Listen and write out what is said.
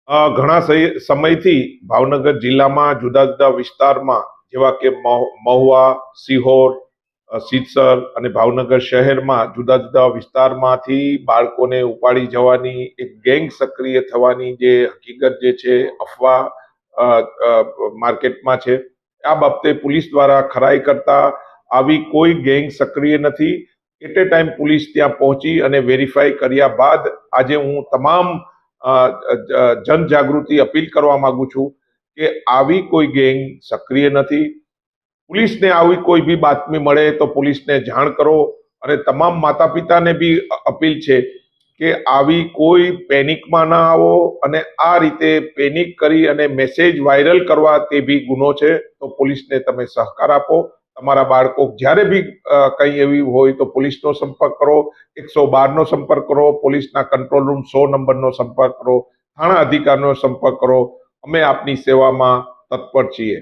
ઘણા સમયથી ભાવનગર જિલ્લામાં જુદા જુદા વિસ્તારમાં જેવા કે મહુવા, સિહોર, સિત્સર અને ભાવનગર શહેરમાં જુદા જુદા વિસ્તારમાંથી બાળકોને ઉપાડી જવાની એક ગેંગ સક્રિય થવાની જે હકીકત જે છે અફવા માર્કેટમાં છે. આ બાબતે પોલીસ દ્વારા ખરાઈ કરતા આવી કોઈ ગેંગ સક્રિય નથી. એટ એ ટાઈમ પોલીસ ત્યાં પહોંચી અને વેરીફાઈ કર્યા બાદ આજે હું તમામ જનજાગૃતિ અપીલ કરવા માંગુ છું કે આવી કોઈ ગેંગ સક્રિય નથી. પોલીસને આવી કોઈ બી બાતમી મળે તો પોલીસને જાણ કરો. અને તમામ માતા પિતાને બી અપીલ છે કે આવી કોઈ પેનિકમાં ના આવો, અને આ રીતે પેનિક કરી અને મેસેજ વાયરલ કરવા તે બી ગુનો છે. તો પોલીસને તમે સહકાર આપો. તમારા બાળકો જ્યારે બી કંઈ એવી હોય તો પોલીસનો સંપર્ક કરો, 112નો સંપર્ક કરો, પોલીસના કંટ્રોલ રૂમ 100 નંબરનો સંપર્ક કરો, થાણા અધિકારીનો સંપર્ક કરો. અમે આપની સેવામાં તત્પર છીએ.